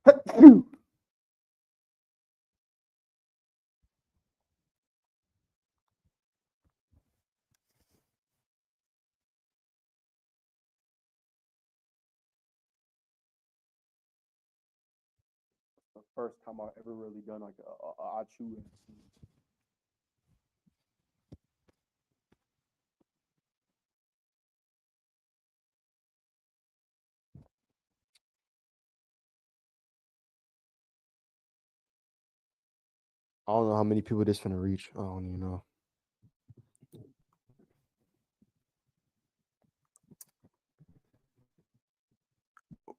The first time I've ever really done like a Achu. I don't know how many people this finna reach. I don't even know.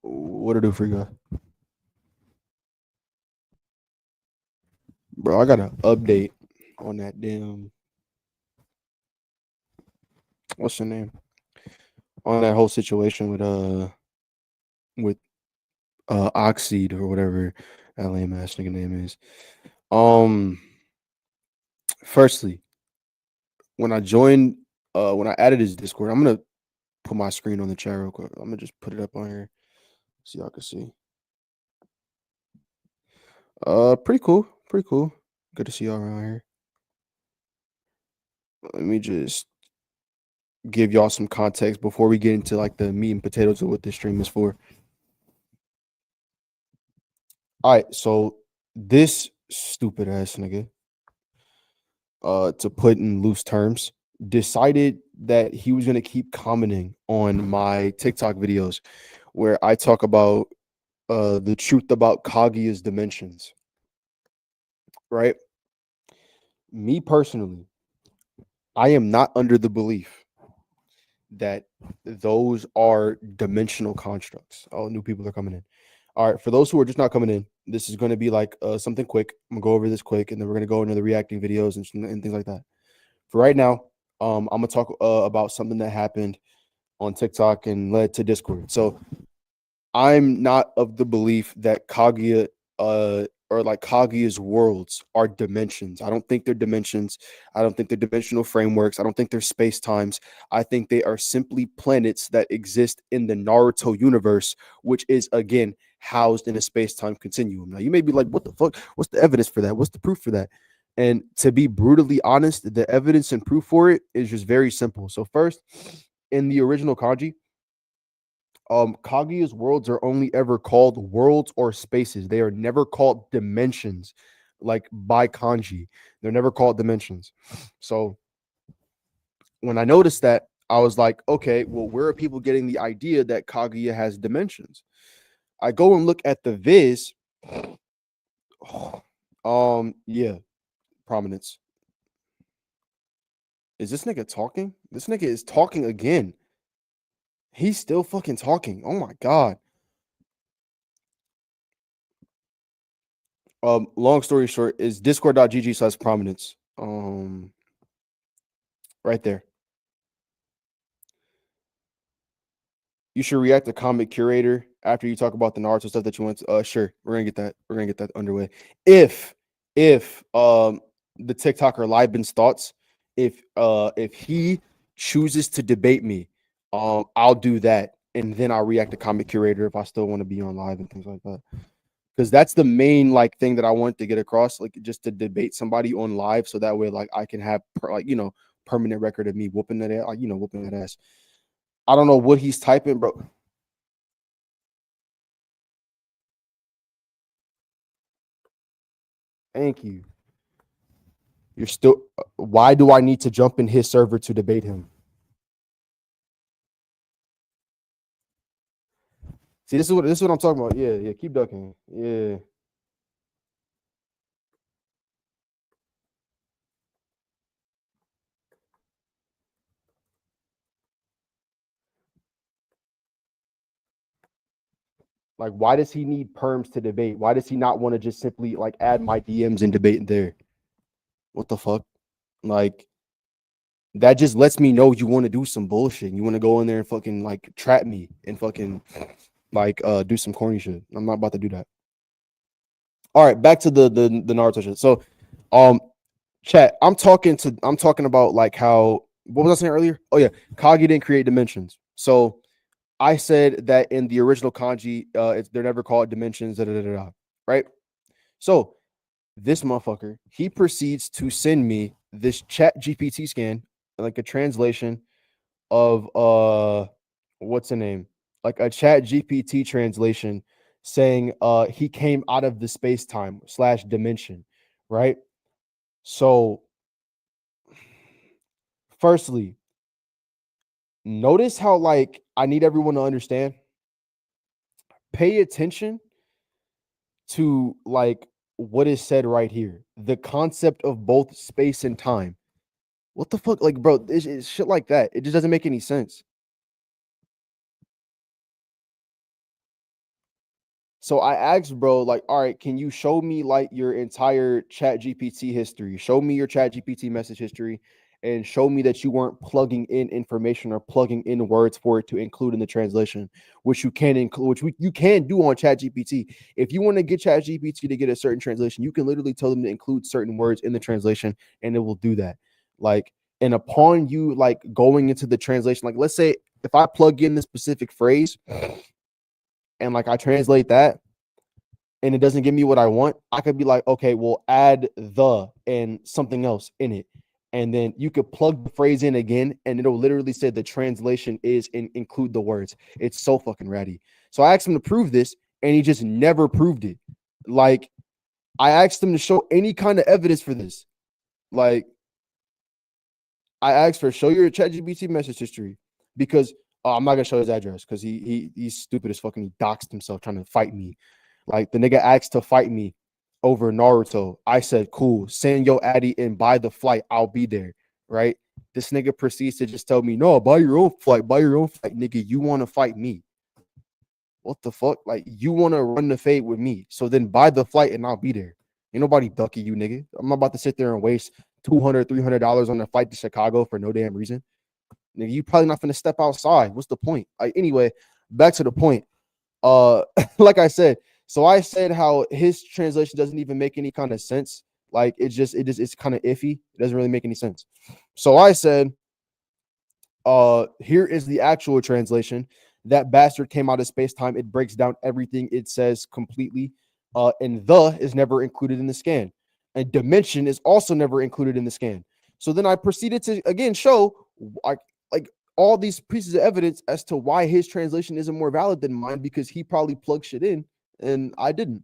What to do for you guys? Bro, I got an update on that damn what's her name? On that whole situation with Oxide or whatever that lame ass nigga name is. Um Firstly, when I joined when I added his Discord, I'm gonna put my screen on the chat real quick. I'm gonna just put it up on here so y'all can see. Pretty cool. Pretty cool. Good to see y'all around here. Let me just give y'all some context before we get into like the meat and potatoes of what this stream is for. All right, so this stupid ass nigga, to put in loose terms, decided that he was gonna keep commenting on my TikTok videos where I talk about the truth about Kaguya's dimensions. Right? Me personally, I am not under the belief that those are dimensional constructs. Oh, new people are coming in. All right, for those who are just not coming in, this is going to be like something quick. I'm gonna go over this quick, and then we're gonna go into the reacting videos and things like that. For right now, I'm gonna talk about something that happened on TikTok and led to Discord. So I'm not of the belief that Kaguya or like Kaguya's worlds are dimensions. I don't think they're dimensions. I don't think they're dimensional frameworks. I don't think they're space times. I think they are simply planets that exist in the Naruto universe, which is again housed in a space time continuum. Now you may be like, what the fuck? What's the evidence for that? What's the proof for that? And to be brutally honest, the evidence and proof for it is just very simple. So first, in the original kanji, Kaguya's worlds are only ever called worlds or spaces. They are never called dimensions, like by kanji. They're never called dimensions. So when I noticed that, I was like, okay, well, where are people getting the idea that Kaguya has dimensions? I go and look at the Viz. Yeah, prominence. Is this nigga talking? This nigga is talking again. He's still fucking talking. Oh my god. Long story short, is discord.gg/prominence. Right there. You should react to Comic Curator after you talk about the Naruto stuff that you want to. Sure, we're gonna get that. We're gonna get that underway. If the TikToker Liben's thoughts, if he chooses to debate me, I'll do that, and then I'll react to Comic Curator if I still want to be on live and things like that. Because that's the main like thing that I want to get across, like just to debate somebody on live, so that way like I can have permanent record of me whooping that ass, whooping that ass. I don't know what he's typing, bro. Thank you. You're still. Why do I need to jump in his server to debate him? See, this is what I'm talking about. Yeah, keep ducking. Yeah. Like, why does he need perms to debate? Why does he not want to just simply like add my DMs and debate there? What the fuck? Like, that just lets me know you want to do some bullshit. You want to go in there and fucking like trap me and fucking like do some corny shit. I'm not about to do that. All right, back to the Naruto shit. So, um, chat. I'm talking about like how what was I saying earlier? Oh yeah, Kage didn't create dimensions. So I said that in the original kanji, they're never called dimensions, right? So this motherfucker, he proceeds to send me this chat GPT scan, like a translation of what's the name? Like a chat GPT translation saying he came out of the space-time slash dimension, right? So firstly, notice how like I need everyone to understand, pay attention to like what is said right here. The concept of both space and time. What the fuck? Like, bro, it's shit like that. It just doesn't make any sense. So I asked, bro, like, all right, can you show me like your entire chat GPT history? Show me your chat GPT message history and show me that you weren't plugging in information or plugging in words for it to include in the translation, which you can include, you can do on chat GPT. If you want to get chat GPT to get a certain translation, you can literally tell them to include certain words in the translation and it will do that. Like, and upon you like going into the translation, like let's say if I plug in the specific phrase and like I translate that and it doesn't give me what I want, I could be like, okay, well, add the and something else in it. And then you could plug the phrase in again, and it'll literally say the translation is include the words. It's so fucking ratty. So I asked him to prove this, and he just never proved it. Like, I asked him to show any kind of evidence for this. Like, I asked for show your ChatGPT message history because I'm not gonna show his address because he's stupid as fucking. He doxed himself trying to fight me. Like the nigga asked to fight me over Naruto. I said, cool, send your addy and buy the flight. I'll be there. Right. This nigga proceeds to just tell me, no, buy your own flight, nigga. You want to fight me. What the fuck? Like, you want to run the fade with me. So then buy the flight and I'll be there. Ain't nobody ducking you, nigga. I'm not about to sit there and waste $200, $300 on a flight to Chicago for no damn reason. Nigga, you probably not gonna step outside. What's the point? Anyway, back to the point. Like I said, so I said how his translation doesn't even make any kind of sense. Like it's kind of iffy. It doesn't really make any sense. So I said, here is the actual translation. That bastard came out of space time. It breaks down everything it says completely. And the is never included in the scan. And dimension is also never included in the scan. So then I proceeded to again show like all these pieces of evidence as to why his translation isn't more valid than mine because he probably plugged shit in and I didn't.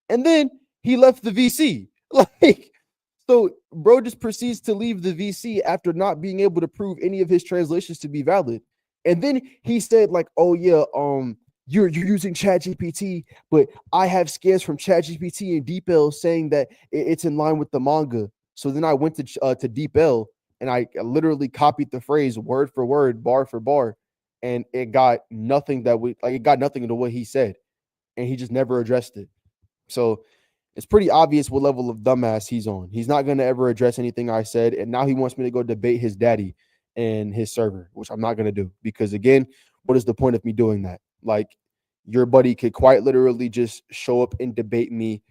And then he left the VC. Like, so bro just proceeds to leave the VC after not being able to prove any of his translations to be valid. And then he said, like, oh yeah, you're using ChatGPT, but I have scans from ChatGPT and DeepL saying that it's in line with the manga. So then I went to DeepL and I literally copied the phrase word for word, bar for bar, and it got nothing that we like. It got nothing into what he said, and he just never addressed it. So it's pretty obvious what level of dumbass he's on. He's not going to ever address anything I said. And now he wants me to go debate his daddy and his server, which I'm not going to do. Because again, what is the point of me doing that? Like, your buddy could quite literally just show up and debate me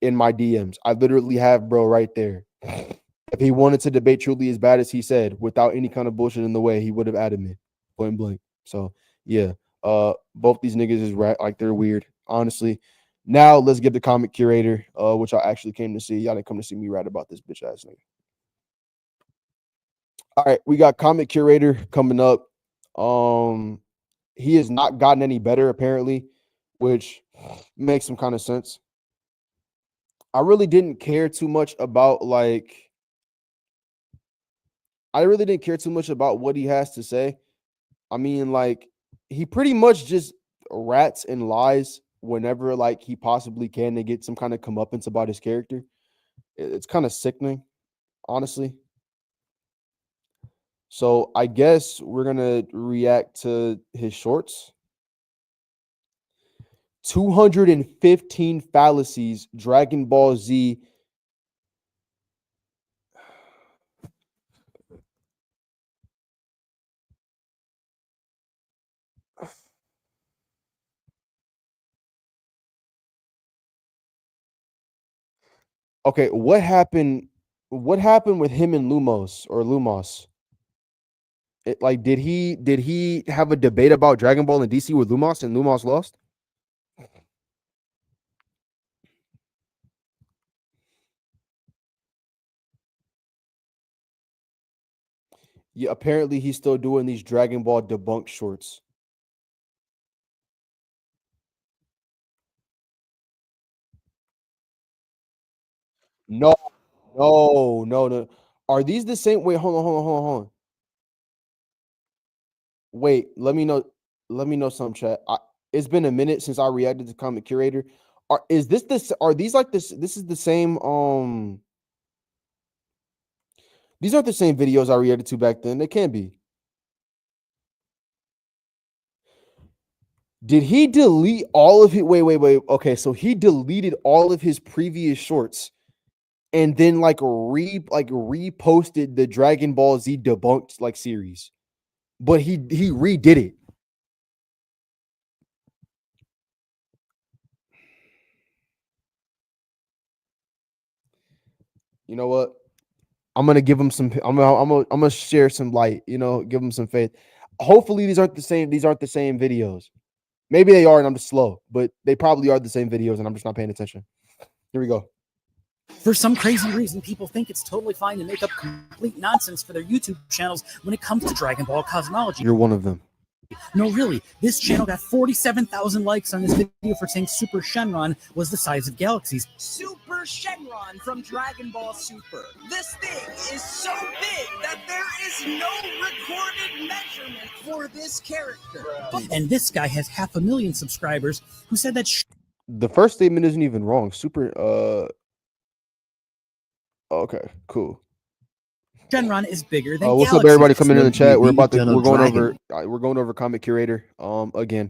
in my DMs. I literally have bro right there. If he wanted to debate truly as bad as he said, without any kind of bullshit in the way, he would have added me point blank. So yeah, both these niggas is right, like they're weird, honestly. Now let's get the comic curator, which I actually came to see. Y'all didn't come to see me write about this bitch ass nigga. All right, we got comic curator coming up. He has not gotten any better apparently, which makes some kind of sense. I really didn't care too much about I really didn't care too much about what he has to say. I mean, like, he pretty much just rats and lies whenever like he possibly can to get some kind of comeuppance about his character. It's kind of sickening, honestly. So I guess we're gonna react to his shorts. 215 fallacies Dragon Ball Z. Okay, what happened? What happened with him and Lumos or Lumos? Like, did he have a debate about Dragon Ball in DC with Lumos and Lumos lost? Yeah, apparently he's still doing these Dragon Ball debunk shorts. No, no. Are these the same? Wait, hold on. Wait, let me know. Let me know some chat. It's been a minute since I reacted to Comic Curator. Is this this? Are these like this? This is the same. These aren't the same videos I reacted to back then. They can be. Did he delete all of his? Wait. Okay, so he deleted all of his previous shorts and then reposted the Dragon Ball Z debunked like series, but he redid it. You know what? I'm gonna give him some. I'm gonna share some light. Give him some faith. Hopefully these aren't the same. These aren't the same videos. Maybe they are, and I'm just slow, but they probably are the same videos, and I'm just not paying attention. Here we go. For some crazy reason, people think it's totally fine to make up complete nonsense for their YouTube channels when it comes to Dragon Ball cosmology. You're one of them. No, really, this channel got 47,000 likes on this video for saying Super Shenron was the size of galaxies. Super Shenron from Dragon Ball Super. This thing is so big that there is no recorded measurement for this character. And this guy has 500,000 subscribers who said that the first statement isn't even wrong. Okay, cool. Shenron is bigger than what's galaxies. up, everybody coming in the chat? We're going over Comic Curator again.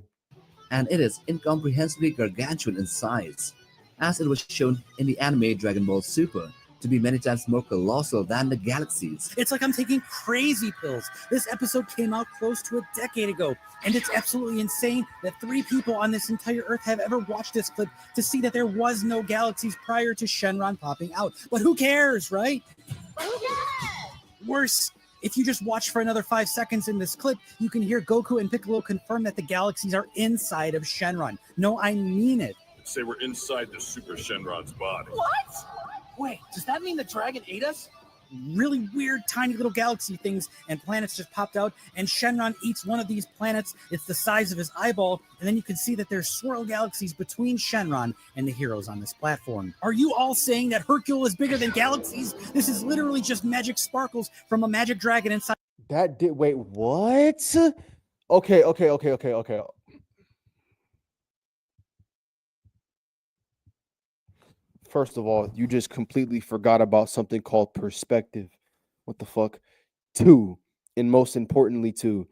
And it is incomprehensibly gargantuan in size, as it was shown in the anime Dragon Ball Super to be many times more colossal than the galaxies. It's like I'm taking crazy pills. This episode came out close to a decade ago, and it's absolutely insane that 3 people on this entire Earth have ever watched this clip to see that there was no galaxies prior to Shenron popping out. But who cares, right? Worse, if you just watch for another 5 seconds in this clip, you can hear Goku and Piccolo confirm that the galaxies are inside of Shenron. No, I mean it. Say we're inside the Super Shenron's body. What? Wait, does that mean the dragon ate us? Really weird, tiny little galaxy things and planets just popped out, and Shenron eats one of these planets. It's the size of his eyeball, and then you can see that there's swirl galaxies between Shenron and the heroes on this platform. Are you all saying that Hercule is bigger than galaxies? This is literally just magic sparkles from a magic dragon inside. Wait, what? Okay. First of all, you just completely forgot about something called perspective. What the fuck? 2, and most importantly, 2,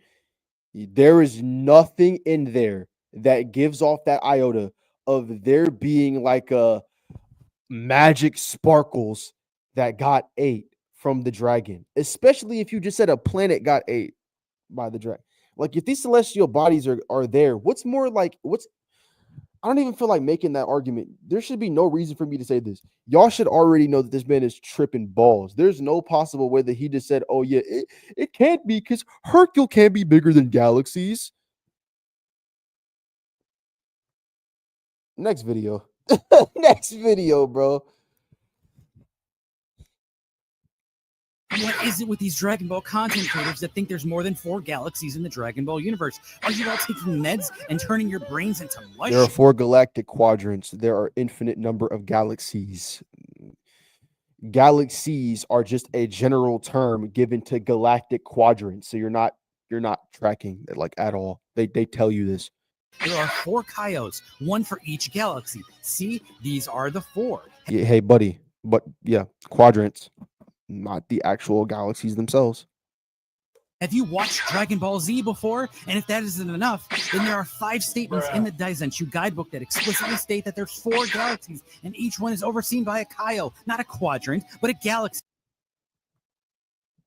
there is nothing in there that gives off that iota of there being like a magic sparkles that got ate from the dragon, especially if you just said a planet got ate by the dragon. Like, if these celestial bodies are there, I don't even feel like making that argument. There should be no reason for me to say this. Y'all should already know that this man is tripping balls. There's no possible way that he just said, oh, yeah, it can't be because Hercule can't be bigger than galaxies. Next video. Next video, bro. What is it with these Dragon Ball content creators that think there's more than 4 galaxies in the Dragon Ball universe? Are you all taking meds and turning your brains into mush? There are 4 galactic quadrants. There are infinite number of galaxies. Galaxies are just a general term given to galactic quadrants. So you're not tracking it like at all. They tell you this. There are 4 Kaios, 1 for each galaxy. See, these are the 4. Yeah, hey, buddy. But yeah, quadrants, not the actual galaxies themselves. Have you watched Dragon Ball Z before? And if that isn't enough, then there are 5 statements in the Daizenshu guidebook that explicitly state that there's 4 galaxies, and each one is overseen by a Kaio, not a quadrant, but a galaxy.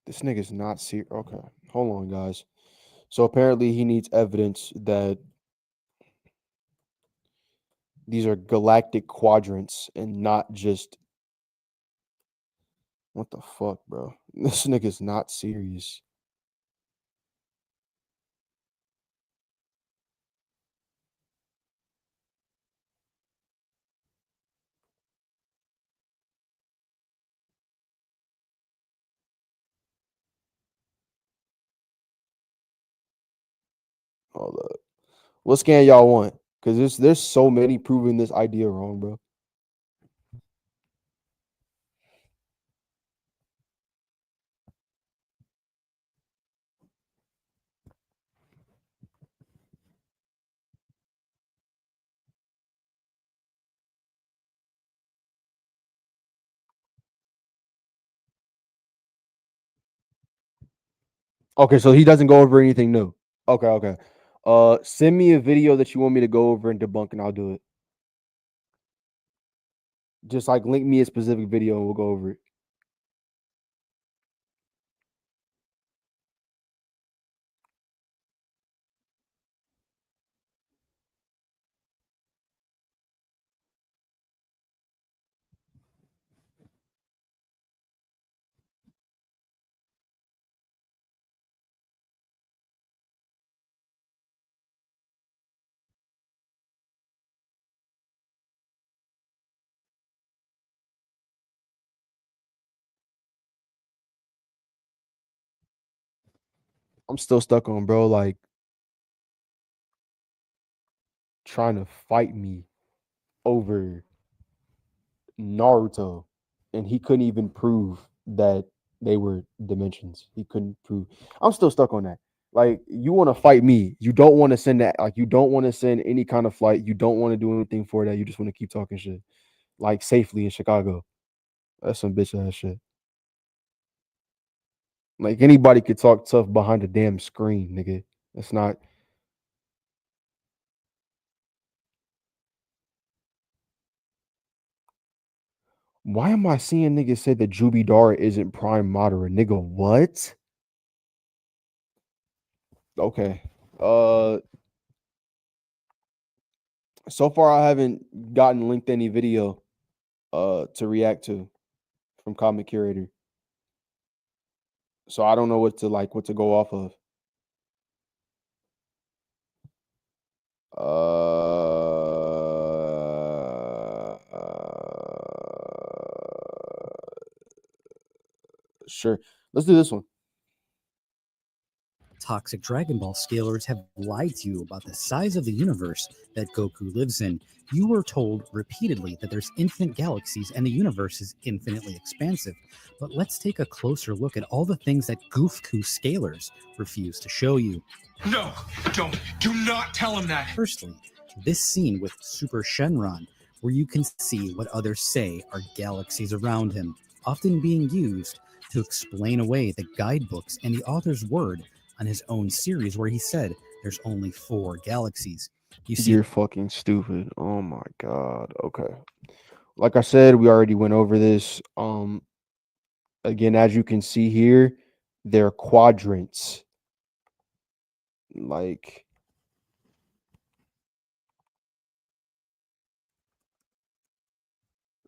This nigga's not serious. Okay, hold on, guys. So apparently he needs evidence that these are galactic quadrants and not just... What the fuck, bro? This nigga's not serious. Hold up. What scan y'all want? Because there's so many proving this idea wrong, bro. Okay, so he doesn't go over anything new. Okay, okay. Send me a video that you want me to go over and debunk, and I'll do it. Just like link me a specific video, and we'll go over it. I'm still stuck on, bro. Like trying to fight me over Naruto, and he couldn't even prove that they were dimensions. He couldn't prove. I'm still stuck on that. Like, you want to fight me. You don't want to send that. Like, you don't want to send any kind of flight. You don't want to do anything for that. You just want to keep talking shit. Like, safely in Chicago. That's some bitch ass shit. Like, anybody could talk tough behind a damn screen, nigga. That's not. Why am I seeing niggas say that Jubidara isn't Prime Madara? Nigga, what? Okay. So far I haven't gotten linked any video to react to from Comic Curator. So I don't know what to go off of. Sure. Let's do this one. Toxic Dragon Ball scalers have lied to you about the size of the universe that Goku lives in. You were told repeatedly that there's infinite galaxies and the universe is infinitely expansive. But let's take a closer look at all the things that Goofku scalers refuse to show you. No, don't. Do not tell him that. Firstly, this scene with Super Shenron, where you can see what others say are galaxies around him, often being used to explain away the guidebooks and the author's word on his own series, where he said there's only 4 galaxies. You see, You're fucking stupid. Oh my god. Okay. Like I said, we already went over this. Again, as you can see here, they're quadrants. Like,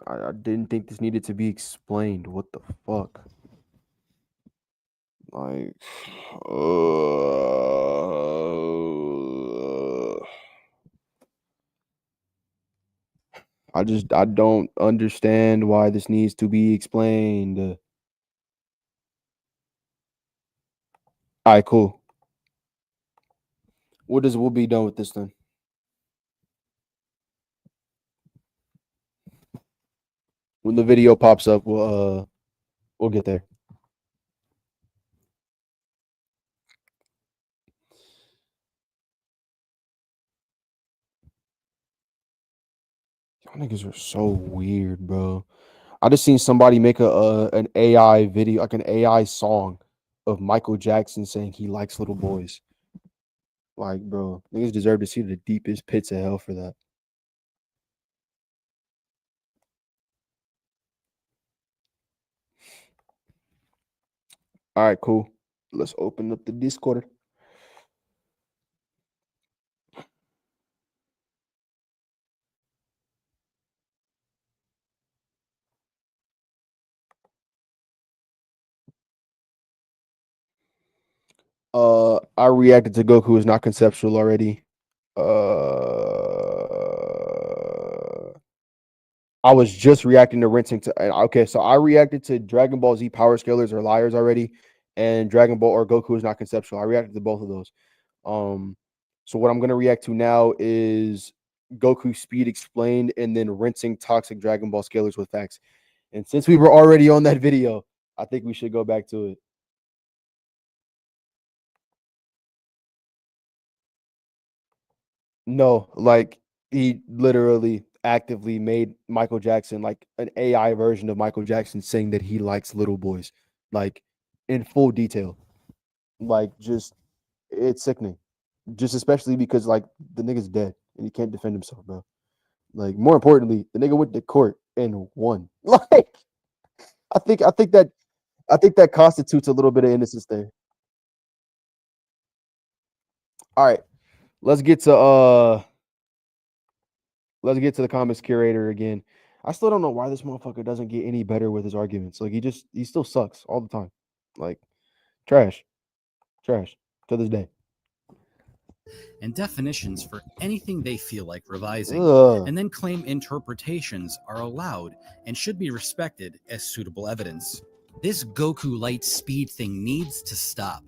I didn't think this needed to be explained. What the fuck? Like, I don't understand why this needs to be explained. All right, cool. We'll be done with this then. When the video pops up, we'll get there. Y'all niggas are so weird, bro. I just seen somebody make an AI video, like an AI song of Michael Jackson saying he likes little boys. Like, bro, niggas deserve to see the deepest pits of hell for that. All right, cool. Let's open up the Discord. I reacted to Goku is not conceptual already. I was just reacting to rinsing to. Okay, so I reacted to Dragon Ball Z power scalers are liars already, and Dragon Ball or Goku is not conceptual. I reacted to both of those. So what I'm gonna react to now is Goku speed explained and then rinsing toxic Dragon Ball scalers with facts. And since we were already on that video, I think we should go back to it. No, like he literally actively made Michael Jackson like an AI version of Michael Jackson saying that he likes little boys, like in full detail. Like just it's sickening. Just especially because like the nigga's dead and he can't defend himself, bro. Like more importantly, the nigga went to court and won. Like I think that constitutes a little bit of innocence there. All right, let's get to the comics curator again. I still don't know why this motherfucker doesn't get any better with his arguments. Like he still sucks all the time. Like trash to this day. And definitions for anything they feel like revising, Ugh. and then claim interpretations are allowed and should be respected as suitable evidence. This Goku light speed thing needs to stop.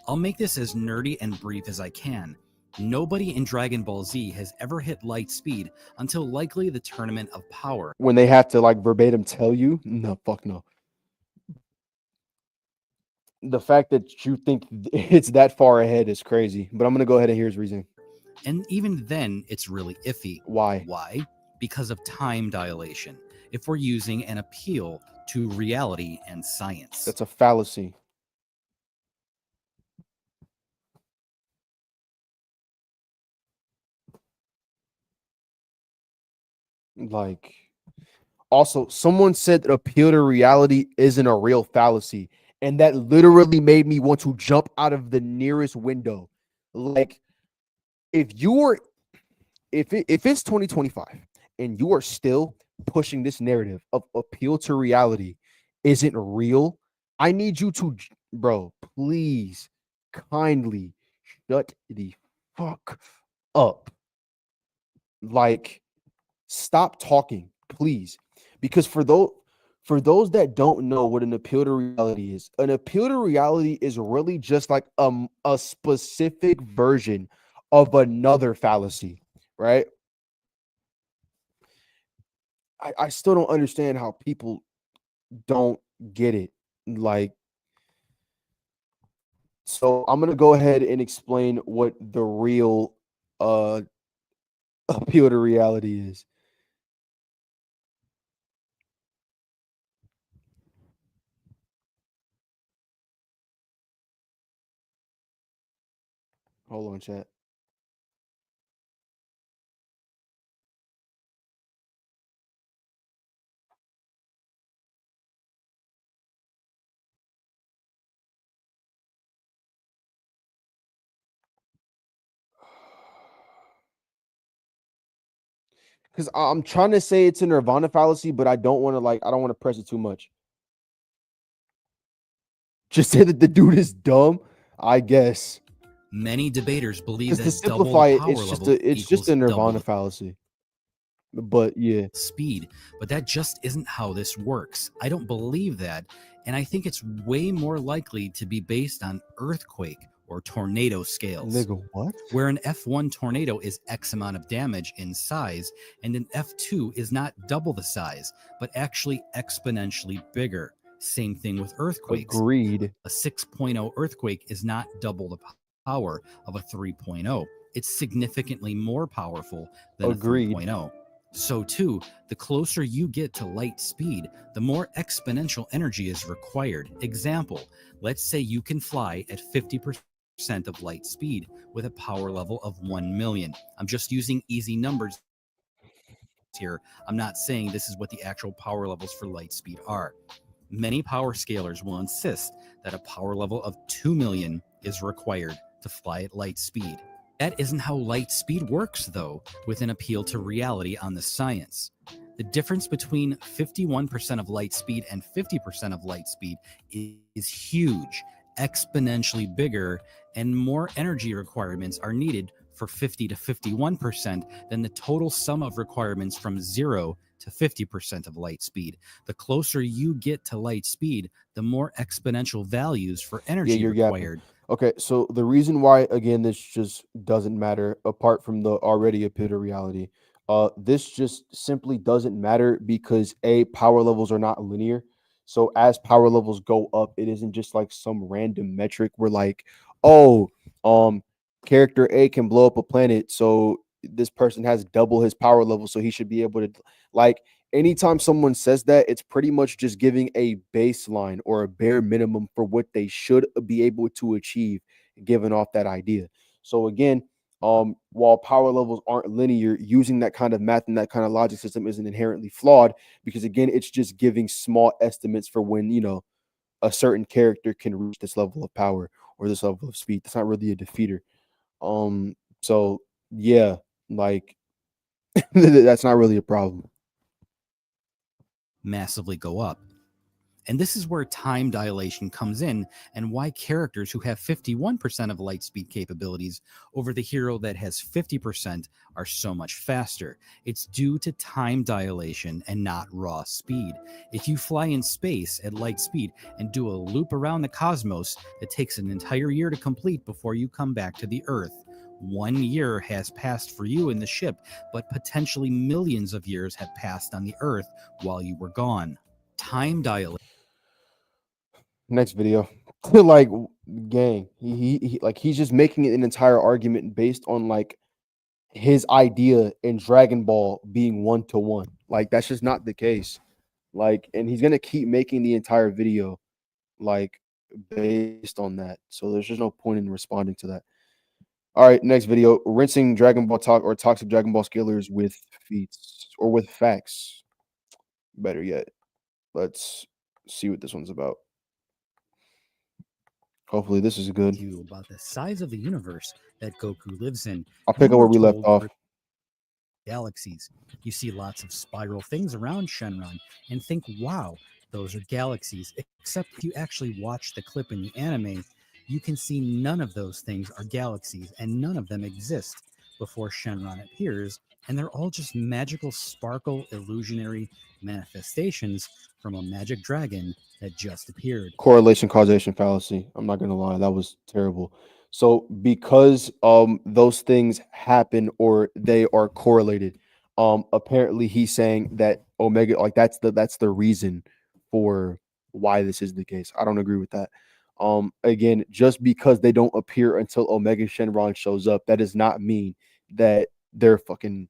I'll make this as nerdy and brief as I can. Nobody in Dragon Ball Z has ever hit light speed until likely the Tournament of Power. When they have to like verbatim tell you, no, fuck no. The fact that you think it's that far ahead is crazy. But I'm gonna go ahead and hear his reasoning. And even then, it's really iffy. Why? Why? Because of time dilation. If we're using an appeal to reality and science. That's a fallacy. Like, also, someone said that appeal to reality isn't a real fallacy, and that literally made me want to jump out of the nearest window. Like, if it's 2025 and you are still pushing this narrative of appeal to reality isn't real, I need you to, bro, please kindly shut the fuck up. Like, stop talking, please. Because for those that don't know what an appeal to reality is, an appeal to reality is really just like a specific version of another fallacy, right? I still don't understand how people don't get it. Like, so I'm gonna go ahead and explain what the real appeal to reality is. Hold on, chat. Because I'm trying to say it's a Nirvana fallacy, but I don't want to press it too much. Just say that the dude is dumb, I guess. Many debaters believe Because that to double simplify the it, power it's just a Nirvana fallacy. But yeah, speed, but that just isn't how this works. I don't believe that, and I think it's way more likely to be based on earthquake or tornado scales. nigga, what? Where an F1 tornado is X amount of damage in size, and an F2 is not double the size, but actually exponentially bigger. Same thing with earthquakes. Agreed. A 6.0 earthquake is not double the power of a 3.0. It's significantly more powerful than Agreed. a 3.0. So too, the closer you get to light speed, the more exponential energy is required. Example, let's say you can fly at 50% of light speed with a power level of 1 million. I'm just using easy numbers here. I'm not saying this is what the actual power levels for light speed are. Many power scalers will insist that a power level of 2 million is required to fly at light speed. That isn't how light speed works, though, with an appeal to reality on the science. The difference between 51% of light speed and 50% of light speed is huge, exponentially bigger, and more energy requirements are needed for 50 to 51% than the total sum of requirements from 0 to 50% of light speed. The closer you get to light speed, the more exponential values for energy required. Okay, so the reason why, again, this just doesn't matter, apart from the already apparent reality, this just simply doesn't matter because power levels are not linear. So as power levels go up, it isn't just like some random metric where like, oh, um, character A can blow up a planet, so this person has double his power level, so he should be able to like anytime someone says that, it's pretty much just giving a baseline or a bare minimum for what they should be able to achieve, given off that idea. So again, while power levels aren't linear, using that kind of math and that kind of logic system isn't inherently flawed because again, it's just giving small estimates for when a certain character can reach this level of power or this level of speed. That's not really a defeater. So yeah, like that's not really a problem. Massively go up. And this is where time dilation comes in and why characters who have 51% of light speed capabilities over the hero that has 50% are so much faster. It's due to time dilation and not raw speed. If you fly in space at light speed and do a loop around the cosmos that takes an entire year to complete before you come back to the Earth, 1 year has passed for you in the ship, but potentially millions of years have passed on the Earth while you were gone. Time dilation. Next video. Like gang, he like he's just making an entire argument based on like his idea in Dragon Ball being 1-to-1. Like that's just not the case. Like, and he's gonna keep making the entire video like based on that. So there's just no point in responding to that. All right, next video. Rinsing Dragon Ball talk or toxic Dragon Ball scalers with feats or with facts. Better yet, let's see what this one's about. Hopefully this is good. You about the size of the universe that Goku lives in. I'll pick You up where were we left told off. were galaxies. You see lots of spiral things around Shenron and think, wow, those are galaxies. Except if you actually watch the clip in the anime, you can see none of those things are galaxies and none of them exist before Shenron appears, and they're all just magical sparkle illusionary manifestations from a magic dragon that just appeared. Correlation causation fallacy. I'm not gonna lie, that was terrible. So because those things happen or they are correlated, apparently he's saying that Omega, like that's the reason for why this is the case. I don't agree with that. Again, just because they don't appear until Omega Shenron shows up, that does not mean that they're fucking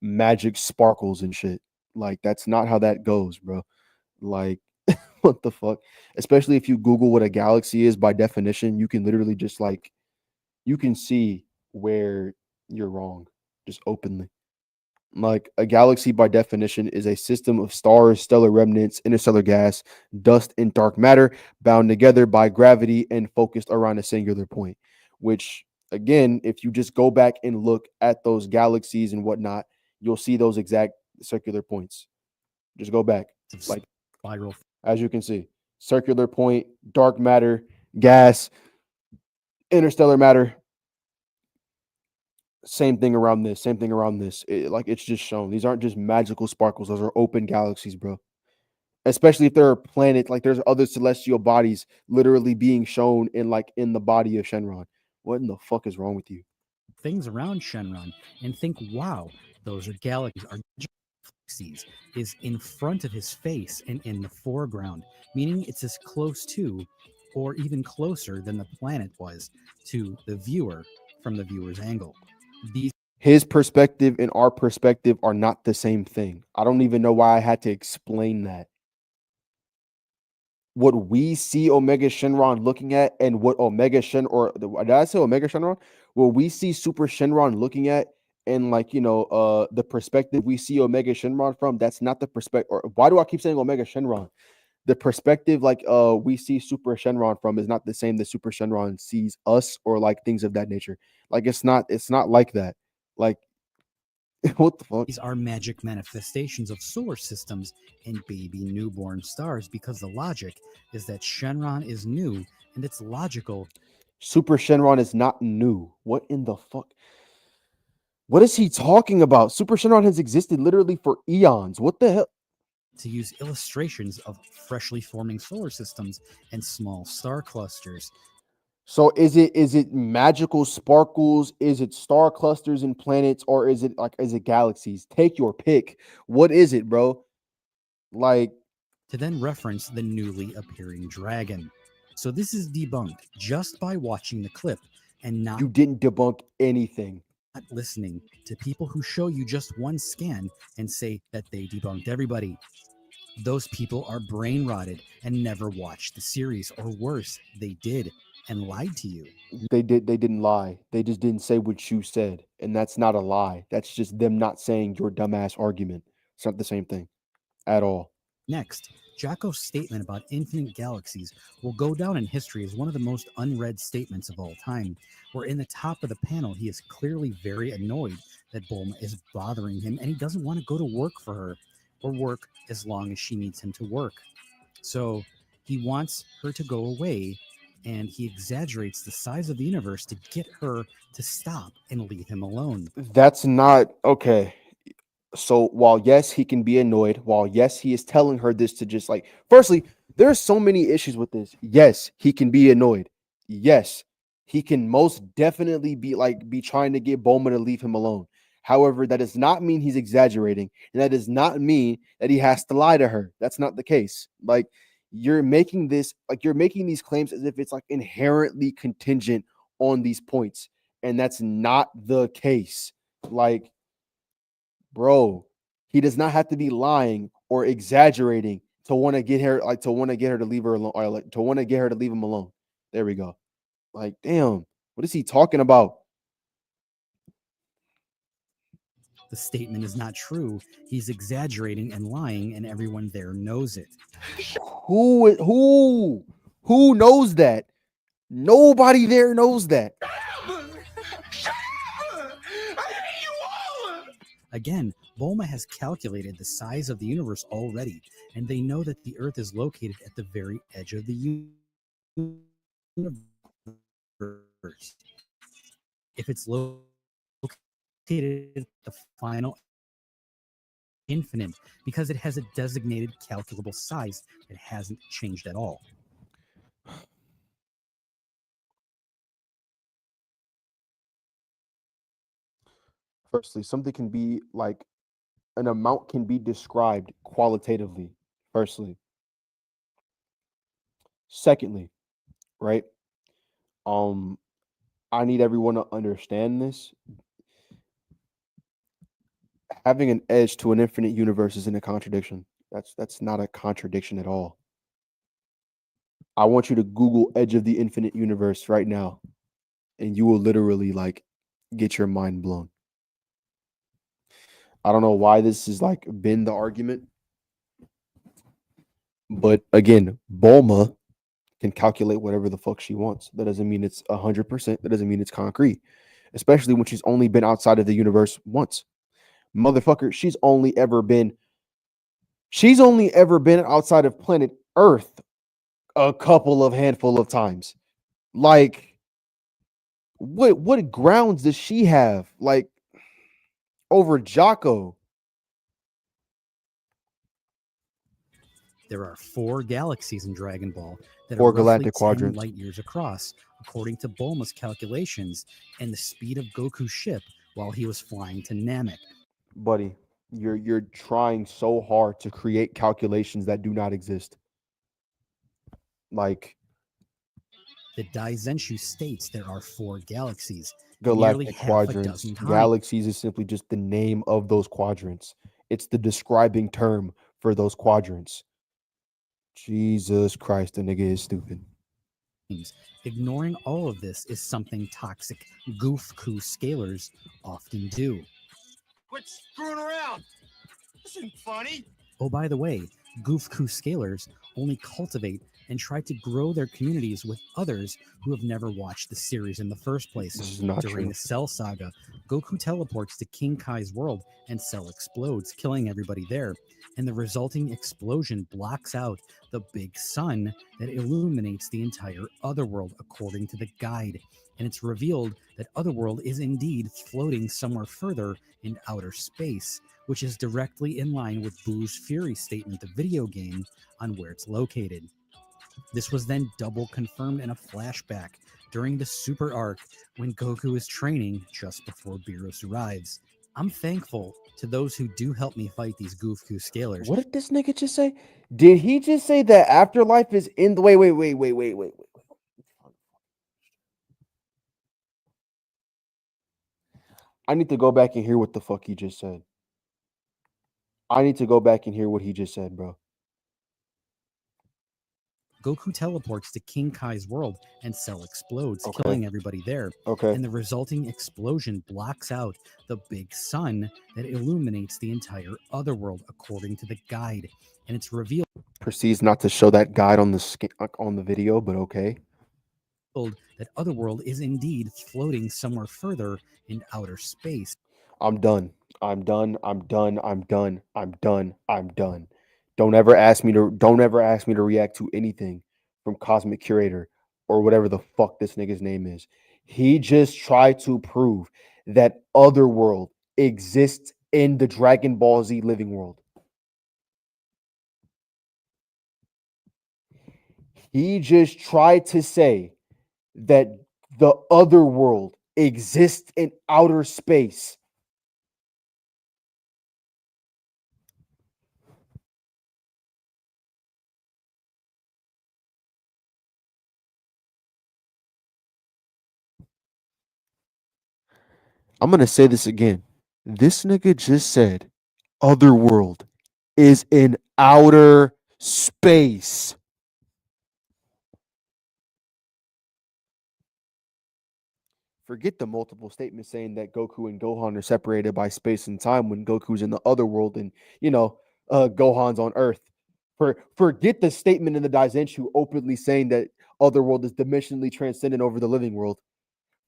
magic sparkles and shit. Like that's not how that goes, bro. Like what the fuck? Especially if you Google what a galaxy is by definition, you can literally just like you can see where you're wrong just openly. Like a galaxy by definition is a system of stars, stellar remnants, interstellar gas, dust, and dark matter bound together by gravity and focused around a singular point. Which again, if you just go back and look at those galaxies and whatnot, you'll see those exact circular points. Just go back. Like Spiral. as you can see, circular point, dark matter, gas, interstellar matter. Same thing around this. Same thing around this. Like it's just shown. These aren't just magical sparkles. Those are open galaxies, bro. Especially if there are planets, like there's other celestial bodies literally being shown in the body of Shenron. What in the fuck is wrong with you? Things around Shenron and think, wow, those are galaxies. Our galaxies is in front of his face and in the foreground, meaning it's as close to or even closer than the planet was to the viewer from the viewer's angle. His perspective and our perspective are not the same thing. I don't even know why I had to explain that. What we see Omega Shenron looking at and what Omega did I say Omega Shenron? What we see Super Shenron looking at and the perspective we see Omega Shenron from, that's not the perspective. Or why do I keep saying Omega Shenron? The perspective we see Super Shenron from is not the same that Super Shenron sees us or like things of that nature. Like it's not like that. Like what the fuck? These are magic manifestations of solar systems and baby newborn stars because the logic is that Shenron is new and it's logical. Super Shenron is not new. What in the fuck? What is he talking about? Super Shenron has existed literally for eons. What the hell? To use illustrations of freshly forming solar systems and small star clusters. So is it magical sparkles? Is it star clusters and planets, or is it galaxies? Take your pick. What is it, bro? Like, to then reference the newly appearing dragon. So this is debunked just by watching the clip and not you didn't debunk anything. listening to people who show you just one scan and say that they debunked everybody. Those people are brain rotted and never watched the series, or worse, they did and lied to you. They didn't lie. They just didn't say what you said. And that's not a lie. That's just them not saying your dumbass argument. It's not the same thing at all. Next, Jocko's statement about infinite galaxies will go down in history as one of the most unread statements of all time, where in the top of the panel, he is clearly very annoyed that Bulma is bothering him and he doesn't want to go to work for her or work as long as she needs him to work. So he wants her to go away, and he exaggerates the size of the universe to get her to stop and leave him alone. That's not okay. So while yes, he can be annoyed, while yes, he is telling her this to just like, firstly, there's so many issues with this. Yes, he can be annoyed. Yes, he can most definitely be trying to get Bulma to leave him alone. However, that does not mean he's exaggerating, and that does not mean that he has to lie to her. That's not the case. Like, you're making these claims as if it's like inherently contingent on these points, and that's not the case. Like, bro, he does not have to be lying or exaggerating to want to get her, to want to get her to leave her alone, or like to want to get her to leave him alone. There we go. Like, damn, what is he talking about? The statement is not true. He's exaggerating and lying, and everyone there knows it. Who knows that? Nobody there knows that. Again, Bulma has calculated the size of the universe already, and they know that the Earth is located at the very edge of the universe. If it's located at the final infinite, because it has a designated calculable size, it hasn't changed at all. Firstly, something can be like an amount can be described qualitatively. Firstly. Secondly, right? I need everyone to understand this. Having an edge to an infinite universe isn't a contradiction. That's not a contradiction at all. I want you to Google edge of the infinite universe right now, and you will literally like get your mind blown. I don't know why this has like been the argument, but again, Bulma can calculate whatever the fuck she wants. That doesn't mean it's 100%. That doesn't mean it's concrete, especially when she's only been outside of the universe once. Motherfucker, she's only ever been outside of planet Earth a handful of times. Like, what grounds does she have like over Jocko? There are 4 galaxies in Dragon Ball that 4 are roughly galactic 10 quadrants. light years across, according to Bulma's calculations and the speed of Goku's ship while he was flying to Namek. Buddy, you're trying so hard to create calculations that do not exist. Like, The Daizenshu states there are 4 galaxies, galactic nearly half a quadrants. dozen times. Galaxies is simply just the name of those quadrants. It's the describing term for those quadrants. Jesus Christ, the nigga is stupid. Ignoring all of this is something toxic Goofku scalers often do. Quit screwing around. This ain't funny. Oh, by the way, Goofku scalers only cultivate and try to grow their communities with others who have never watched the series in the first place. This is not During true. the Cell Saga, Goku teleports to King Kai's world and Cell explodes, killing everybody there. And the resulting explosion blocks out the big sun that illuminates the entire Otherworld, according to the guide. And it's revealed that Otherworld is indeed floating somewhere further in outer space, which is directly in line with Boo's Fury statement, the video game, on where it's located. This was then double confirmed in a flashback during the Super arc when Goku is training just before Beerus arrives. I'm thankful to those who do help me fight these Goofku scalers. What did this nigga just say? Did he just say that afterlife is in the wait. I need to go back and hear what the fuck he just said. I need to go back and hear what he just said, bro. Goku teleports to King Kai's world and Cell explodes, Okay. killing everybody there. Okay. And the resulting explosion blocks out the big sun that illuminates the entire otherworld, according to the guide. And it's revealed Proceeds not to show that guide on the video, but okay. that otherworld is indeed floating somewhere further in outer space. I'm done. I'm done. I'm done. I'm done. I'm done. I'm done. Don't ever ask me to react to anything from Cosmic Curator or whatever the fuck this nigga's name is. He just tried to prove that otherworld exists in the Dragon Ball Z living world. He just tried to say that the other world exists in outer space. I'm going to say this again. This nigga just said otherworld is in outer space. Forget the multiple statements saying that Goku and Gohan are separated by space and time when Goku's in the other world and, Gohan's on Earth. Forget the statement in the Daizenshu openly saying that otherworld is dimensionally transcendent over the living world.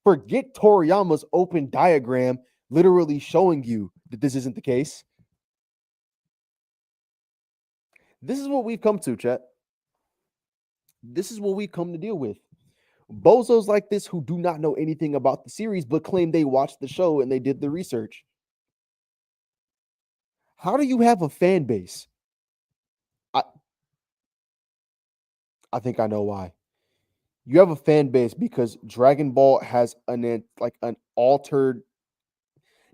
Forget Toriyama's open diagram literally showing you that this isn't the case. This is what we've come to, chat. This is what we come to deal with. Bozos like this who do not know anything about the series but claim they watched the show and they did the research. How do you have a fan base? I think I know why. You have a fan base because Dragon Ball has an altered,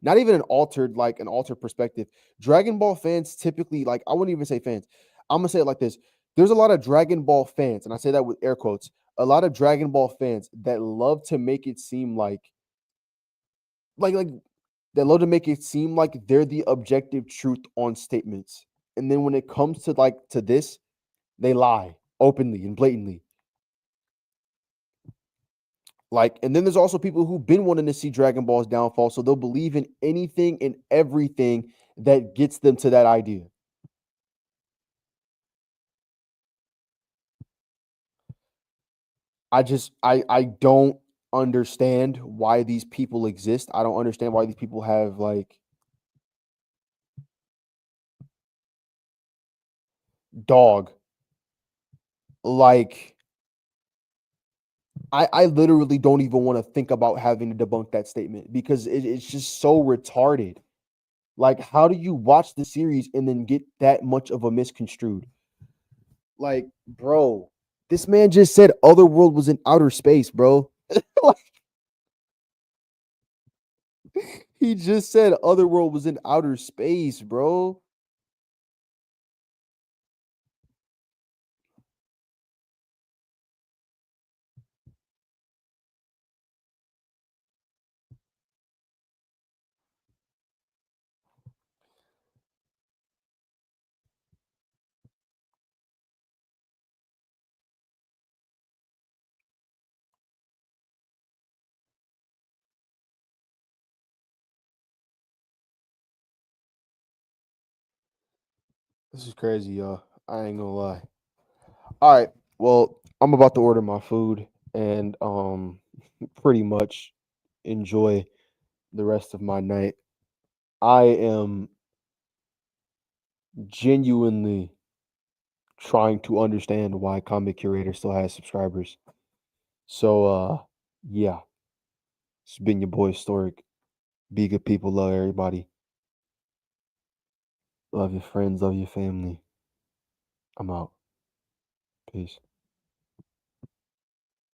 not even an altered, like an altered perspective. Dragon Ball fans typically, I wouldn't even say fans. I'm gonna say it like this. There's a lot of Dragon Ball fans, and I say that with air quotes, a lot of Dragon Ball fans that love to make it seem like they love to make it seem like they're the objective truth on statements. And then when it comes to this, they lie openly and blatantly. And then there's also people who've been wanting to see Dragon Ball's downfall, so they'll believe in anything and everything that gets them to that idea. I don't understand why these people exist. I don't understand why these people have dog. I literally don't even want to think about having to debunk that statement because it's just so retarded. How do you watch the series and then get that much of a misconstrued? Bro, this man just said otherworld was in outer space, bro. He just said otherworld was in outer space, bro. This is crazy, y'all. I ain't gonna lie. All right. Well, I'm about to order my food and pretty much enjoy the rest of my night. I am genuinely trying to understand why Comic Curator still has subscribers. So yeah. It's been your boy Historic. Be good people, love everybody. Love your friends, love your family. I'm out. Peace.